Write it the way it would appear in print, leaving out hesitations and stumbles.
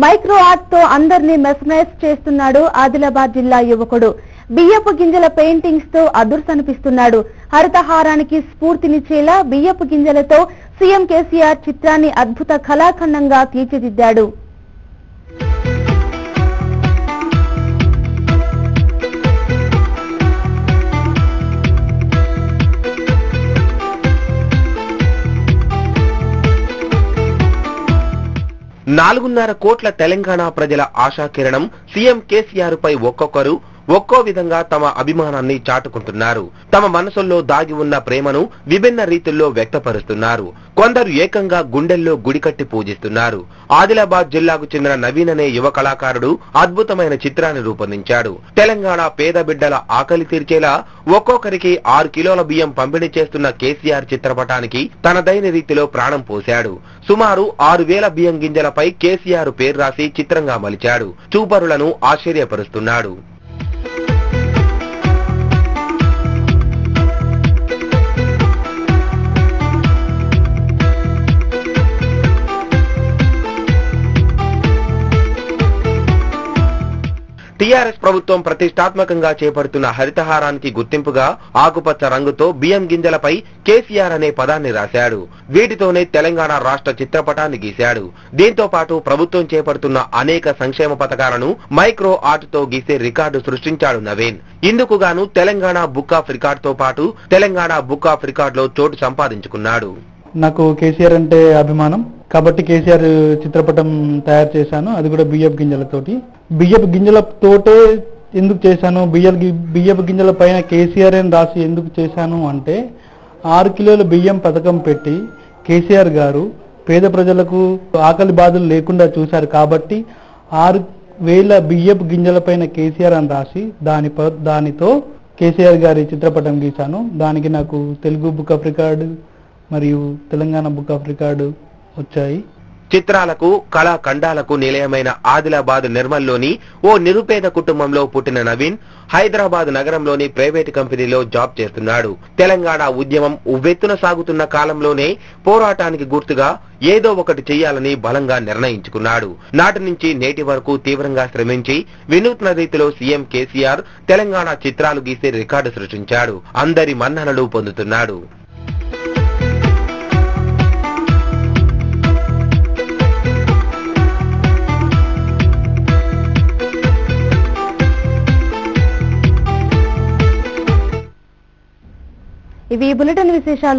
Micro art తో అందరినీ mesmerise చేస్తున్నాడు ఆదిలాబాద్ జిల్లా యువకుడు. బియ్యపు గింజల పెయింటింగ్స్ తో అదుర్సనిపిస్తున్నాడు. హరితహారానికి స్ఫూర్తినిచ్చేలా బియ్యపు గింజలతో సీఎం కేసీఆర్ చిత్రాన్ని అద్భుత కళాఖండంగా తీర్చిదిద్దాడు. నాలుగున్నర కోట్ల తెలంగాణ ప్రజల ఆశాకిరణం సీఎం కేసీఆర్ పై ఒక్కొక్కరు ఒక్కో విధంగా తమ అభిమానాన్ని చాటుకుంటున్నారు. తమ మనసుల్లో దాగి ఉన్న ప్రేమను విభిన్న రీతుల్లో వ్యక్తపరుస్తున్నారు. కొందరు ఏకంగా గుండెల్లో గుడికట్టి పూజిస్తున్నారు. ఆదిలాబాద్ జిల్లాకు చెందిన నవీన్ అనే యువ కళాకారుడు అద్భుతమైన చిత్రాన్ని రూపొందించాడు. తెలంగాణ పేద బిడ్డల ఆకలి తీర్చేలా ఒక్కొక్కరికి 6 కిలోల బియ్యం పంపిణీ చేస్తున్న కేసీఆర్ చిత్రపటానికి తనదైన రీతిలో ప్రాణం పోశాడు. సుమారు 6,000 బియ్యం గింజలపై కేసీఆర్ పేరు రాసి చిత్రంగా మలిచాడు. చూపరులను ఆశ్చర్యపరుస్తున్నాడు. టీఆర్ఎస్ ప్రభుత్వం ప్రతిష్టాత్మకంగా చేపడుతున్న హరితహారానికి గుర్తింపుగా ఆకుపచ్చ రంగుతో బియ్యం గింజలపై కేసీఆర్ అనే పదాన్ని రాశాడు. వీటితోనే తెలంగాణ రాష్ట్ర చిత్రపటాన్ని గీశాడు. దీంతో పాటు ప్రభుత్వం చేపడుతున్న అనేక సంక్షేమ పథకాలను మైక్రో ఆర్ట్ తో గీసే రికార్డు సృష్టించాడు నవీన్. ఇందుకు గాను తెలంగాణ బుక్ ఆఫ్ రికార్డ్ తో పాటు తెలంగాణ బుక్ ఆఫ్ రికార్డ్ లో చోటు సంపాదించుకున్నాడు. నాకు కేసీఆర్ అంటే అభిమానం కాబట్టి కేసీఆర్ చిత్రపటం తయారు చేశాను. అది కూడా బియ్యపు గింజలతోటి. బియ్యపు గింజలతోటే ఎందుకు చేశాను, బియ్యపు గింజల పైన కేసీఆర్ అని రాసి ఎందుకు చేశాను అంటే 6 కిలోల బియ్యం పథకం పెట్టి కేసీఆర్ గారు పేద ప్రజలకు ఆకలి బాధలు లేకుండా చూశారు కాబట్టి 6,000 బియ్యపు గింజల పైన కేసీఆర్ అని రాసి దానితో కేసీఆర్ గారి చిత్రపటం గీశాను. దానికి నాకు తెలుగు బుక్ ఆఫ్ రికార్డు మరియు తెలంగాణ బుక్ ఆఫ్ రికార్డు వచ్చాయి. చిత్రాలకు కళాఖండాలకు నిలయమైన ఆదిలాబాద్ నిర్మల్లోని ఓ నిరుపేద కుటుంబంలో పుట్టిన నవీన్ హైదరాబాద్ నగరంలోని ప్రైవేటు కంపెనీలో జాబ్ చేస్తున్నాడు. తెలంగాణ ఉద్యమం ఉవ్వెత్తున సాగుతున్న కాలంలోనే పోరాటానికి గుర్తుగా ఏదో ఒకటి చెయ్యాలని బలంగా నిర్ణయించుకున్నాడు. నాటి నుంచి నేటి వరకు తీవ్రంగా శ్రమించి వినూత్న రీతిలో సీఎం కేసీఆర్ తెలంగాణ చిత్రాలు గీసే రికార్డు సృష్టించాడు. అందరి మన్ననలు పొందుతున్నాడు. ఇవి బులెటిన్ విశేషాలు.